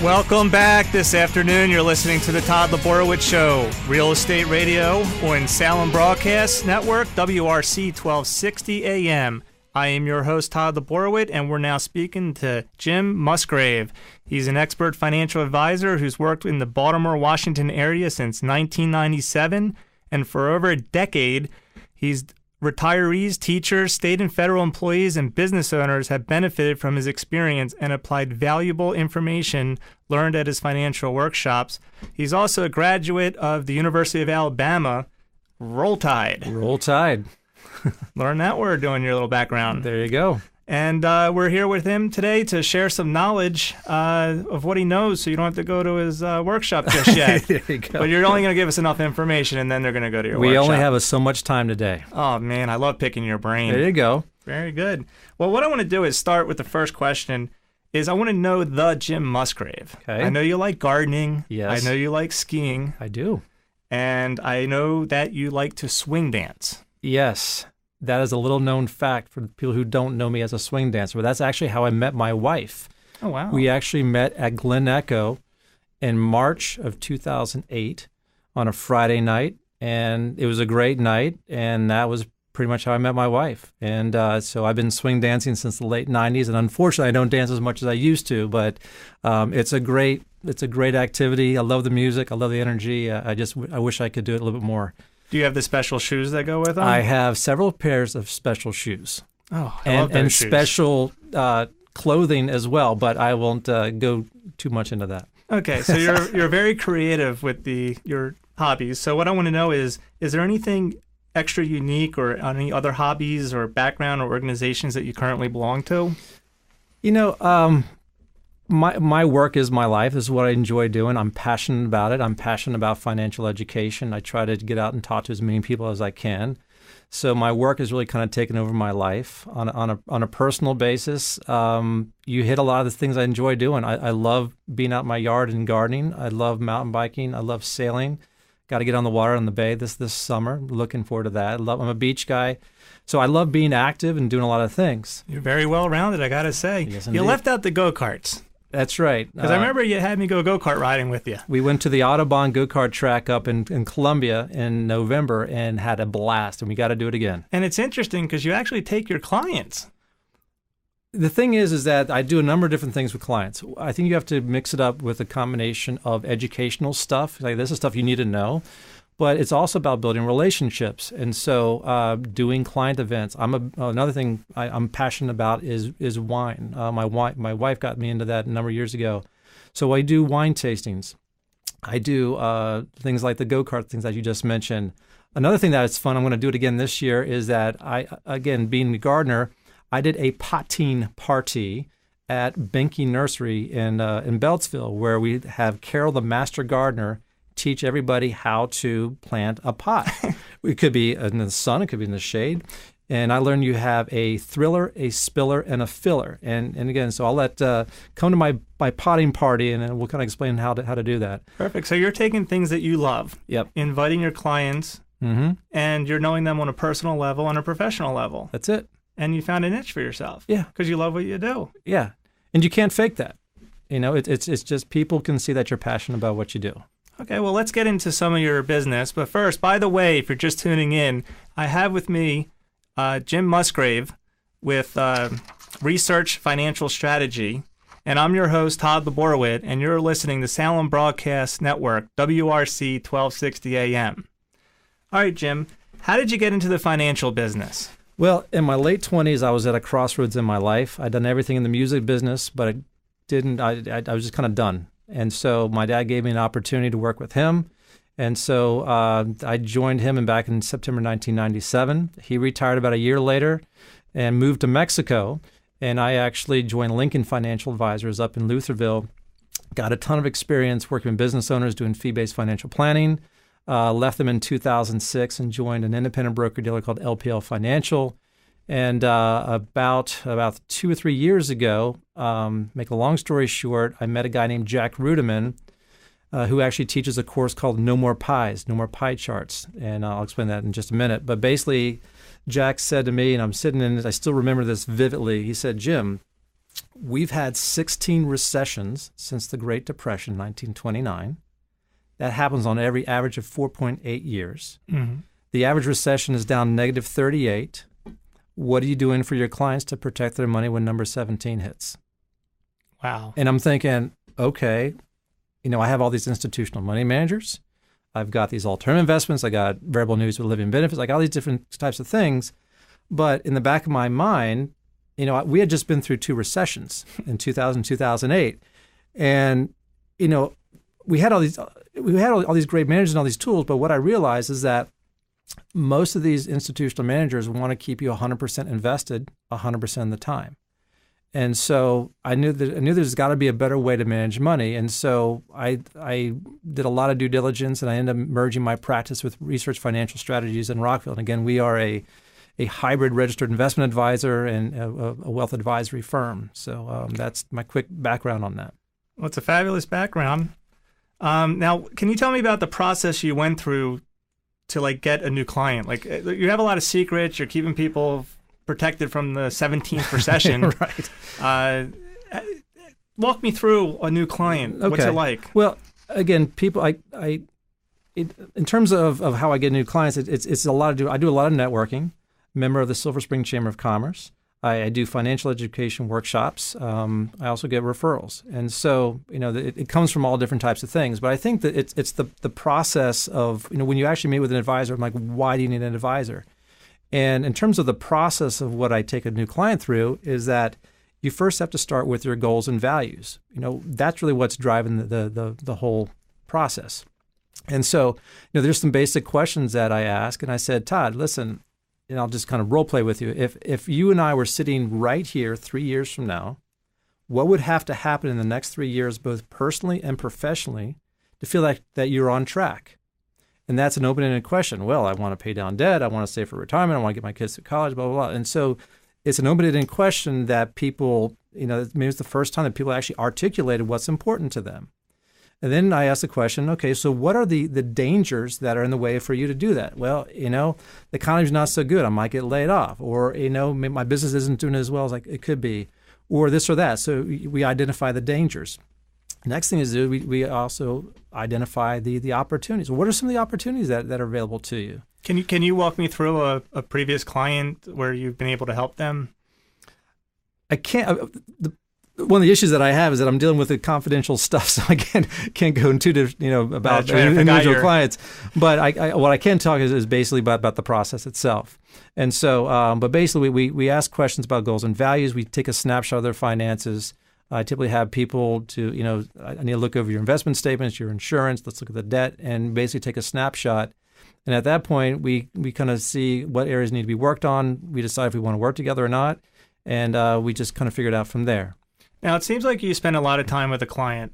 Welcome back this afternoon. You're listening to the Todd Laborowitz Show, Real Estate Radio on Salem Broadcast Network, WRC 1260 AM. I am your host, Todd Laborowitz, and we're now speaking to Jim Musgrave. He's an expert financial advisor who's worked in the Baltimore, Washington area since 1997, and for over a decade, retirees, teachers, state and federal employees, and business owners have benefited from his experience and applied valuable information learned at his financial workshops. He's also a graduate of the University of Alabama. Roll Tide. Roll Tide. Learn that word doing your little background. There you go. And we're here with him today to share some knowledge of what he knows, so you don't have to go to his workshop just yet. There you go. But you're only going to give us enough information, and then they're going to go to your workshop. We only have so much time today. Oh, man, I love picking your brain. There you go. Very good. Well, what I want to do is start with the first question. I want to know the Jim Musgrave. Okay. I know you like gardening. Yes. I know you like skiing. I do. And I know that you like to swing dance. Yes. That is a little known fact for people who don't know me as a swing dancer. But that's actually how I met my wife. Oh, wow. We actually met at Glen Echo in March of 2008 on a Friday night. And it was a great night. And that was pretty much how I met my wife. And so I've been swing dancing since the late 90s. And unfortunately, I don't dance as much as I used to. But it's a great activity. I love the music. I love the energy. I wish I could do it a little bit more. Do you have the special shoes that go with them? I have several pairs of special shoes. Oh, I love those and shoes. Special clothing as well, but I won't go too much into that. Okay, so you're very creative with your hobbies. So what I want to know is there anything extra unique or any other hobbies or background or organizations that you currently belong to? You know, my work is my life. This is what I enjoy doing. I'm passionate about it. I'm passionate about financial education. I try to get out and talk to as many people as I can. So my work has really kind of taken over my life on a personal basis. You hit a lot of the things I enjoy doing. I love being out in my yard and gardening. I love mountain biking. I love sailing. Got to get on the water in the bay this summer. Looking forward to that. I'm a beach guy. So I love being active and doing a lot of things. You're very well-rounded, I got to say. Yes, you indeed. left out the go-karts. That's right. Because I remember you had me go go-kart riding with you. We went to the Audubon go-kart track up in Columbia in November and had a blast, and we got to do it again. And it's interesting because you actually take your clients. The thing is that I do a number of different things with clients. I think you have to mix it up with a combination of educational stuff. Like, this is stuff you need to know. But it's also about building relationships. And so doing client events. Another thing I'm passionate about is wine. My wife got me into that a number of years ago. So I do wine tastings. I do things like the go-kart things that you just mentioned. Another thing that is fun, I'm going to do it again this year, is that being a gardener, I did a potting party at Benke Nursery in Beltsville, where we have Carol, the master gardener, teach everybody how to plant a pot. It could be in the sun, it could be in the shade. And I learned you have a thriller, a spiller, and a filler. And again, so I'll let come to my potting party, and then we'll kind of explain how to do that. Perfect. So you're taking things that you love, Yep. inviting your clients, and you're knowing them on a personal level, on a professional level. That's it. And you found a niche for yourself. Yeah. Because you love what you do. Yeah. And you can't fake that. You know, it's just people can see that you're passionate about what you do. Okay, well, let's get into some of your business. But first, by the way, if you're just tuning in, I have with me Jim Musgrave with Research Financial Strategy. And I'm your host, Todd Laborowitz, and you're listening to Salem Broadcast Network, WRC 1260 AM. All right, Jim, how did you get into the financial business? Well, in my late 20s, I was at a crossroads in my life. I'd done everything in the music business, but I was just kind of done. And so my dad gave me an opportunity to work with him. And so I joined him back in September 1997. He retired about a year later and moved to Mexico. And I actually joined Lincoln Financial Advisors up in Lutherville. Got a ton of experience working with business owners doing fee-based financial planning. Left them in 2006 and joined an independent broker-dealer called LPL Financial. And about 2 or 3 years ago, make a long story short, I met a guy named Jack Ruderman, who actually teaches a course called No More Pies, No More Pie Charts. And I'll explain that in just a minute. But basically, Jack said to me, and I'm sitting in it, I still remember this vividly. He said, Jim, We've had 16 recessions since the Great Depression, 1929. That happens on every average of 4.8 years. Mm-hmm. The average recession is down negative 38. What are you doing for your clients to protect their money when number 17 hits? Wow. And I'm thinking, okay, I have all these institutional money managers. I've got these alternative investments. I got variable annuities with living benefits. I got all these different types of things. But in the back of my mind, we had just been through 2 recessions in 2000, 2008. And, we had all these great managers and all these tools. But what I realized is that most of these institutional managers want to keep you 100% invested 100% of the time. And so I knew there's got to be a better way to manage money. And so I did a lot of due diligence, and I ended up merging my practice with Research Financial Strategies in Rockville. And again, we are a hybrid registered investment advisor and a wealth advisory firm. So that's my quick background on that. Well, it's a fabulous background. Now, can you tell me about the process you went through to get a new client? You have a lot of secrets. You're keeping people protected from the 17th recession. Right. Walk me through a new client. Okay. What's it like? Well, again, people, in terms of how I get new clients, it's a lot I do a lot of networking. Member of the Silver Spring Chamber of Commerce. I do financial education workshops. I also get referrals, and so it comes from all different types of things. But I think that it's the process of when you actually meet with an advisor. I'm like, why do you need an advisor? And in terms of the process of what I take a new client through is that you first have to start with your goals and values. That's really what's driving the whole process. And so there's some basic questions that I ask, and I said, Todd, listen. And I'll just kind of role play with you. If you and I were sitting right here 3 years from now, what would have to happen in the next 3 years, both personally and professionally, to feel like that you're on track? And that's an open-ended question. Well, I want to pay down debt. I want to save for retirement. I want to get my kids to college, blah, blah, blah. And so it's an open-ended question that people, maybe it's the first time that people actually articulated what's important to them. And then I asked the question, okay, so what are the dangers that are in the way for you to do that? Well, the economy's not so good. I might get laid off. Or, my business isn't doing as well as it could be. Or this or that. So we identify the dangers. Next thing is we also identify the opportunities. What are some of the opportunities that are available to you? Can you walk me through a previous client where you've been able to help them? I can't. One of the issues that I have is that I'm dealing with the confidential stuff, so I can't go into about individual clients. But what I can talk is basically about the process itself. And so, but basically, we ask questions about goals and values. We take a snapshot of their finances. I typically have people to I need to look over your investment statements, your insurance. Let's look at the debt, and basically take a snapshot. And at that point, we kind of see what areas need to be worked on. We decide if we want to work together or not, and we just kind of figure it out from there. Now, it seems like you spend a lot of time with a client,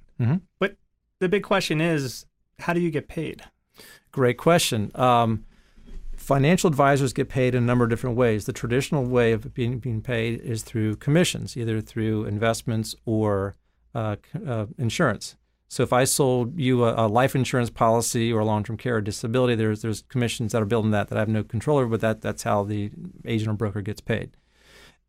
but the big question is, how do you get paid? Great question. Financial advisors get paid in a number of different ways. The traditional way of being paid is through commissions, either through investments or insurance. So if I sold you a life insurance policy or a long-term care or disability, there's commissions that are built in that I have no control over, but that's how the agent or broker gets paid.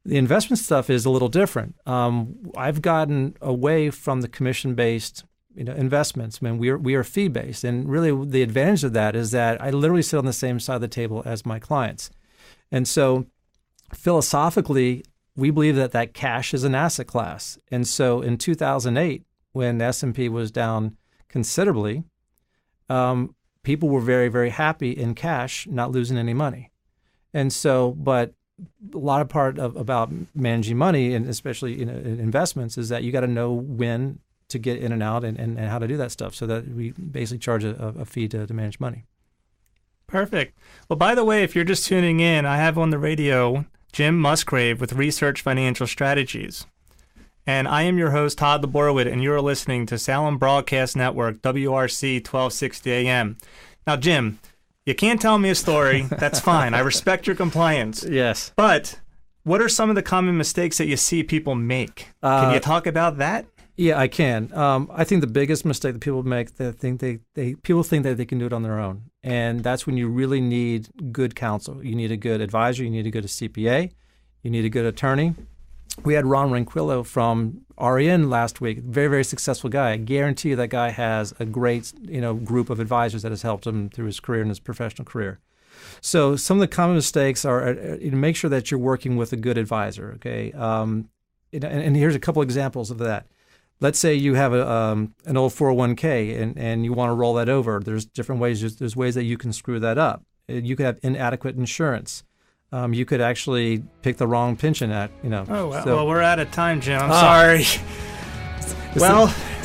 The investment stuff is a little different. I've gotten away from the commission-based investments. I mean, we are fee-based, and really the advantage of that is that I literally sit on the same side of the table as my clients. And so philosophically, we believe that cash is an asset class. And so in 2008, when the S&P was down considerably, people were very, very happy in cash, not losing any money. And so, but a lot of part about managing money, and especially in investments, is that you got to know when to get in and out and how to do that stuff, so that we basically charge a fee to manage money. Perfect. Well, by the way, if you're just tuning in, I have on the radio Jim Musgrave with Research Financial Strategies. And I am your host, Todd Laborowitz, and you're listening to Salem Broadcast Network, WRC 1260 AM. Now, Jim, you can't tell me a story. That's fine. I respect your compliance. Yes. But what are some of the common mistakes that you see people make? Can you talk about that? Yeah, I can. I think the biggest mistake that people make, people think that they can do it on their own. And that's when you really need good counsel. You need a good advisor. You need a good CPA. You need a good attorney. We had Ron Ronquillo from REN last week. Very, very successful guy. I guarantee you that guy has a great, group of advisors that has helped him through his career and his professional career. So some of the common mistakes are make sure that you're working with a good advisor. Okay, and here's a couple examples of that. Let's say you have an old 401k and you want to roll that over. There's different ways. There's ways that you can screw that up. You could have inadequate insurance. You could actually pick the wrong pension act. Oh, well, we're out of time, Jim. I'm sorry.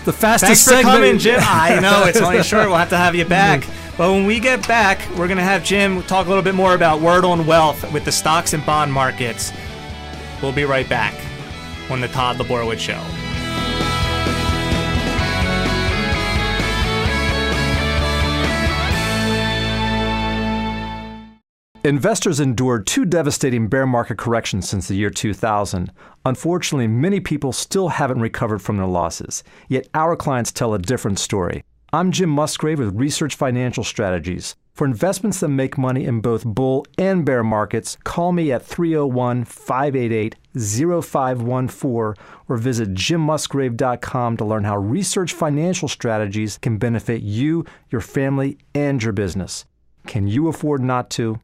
The fastest thanks for segment. coming, Jim. I know it's only short. We'll have to have you back. But when we get back, we're going to have Jim talk a little bit more about Wordle and wealth with the stocks and bond markets. We'll be right back on the Todd Laborowitz Show. Investors endured 2 devastating bear market corrections since the year 2000. Unfortunately, many people still haven't recovered from their losses. Yet our clients tell a different story. I'm Jim Musgrave with Research Financial Strategies. For investments that make money in both bull and bear markets, call me at 301-588-0514 or visit jimmusgrave.com to learn how Research Financial Strategies can benefit you, your family, and your business. Can you afford not to?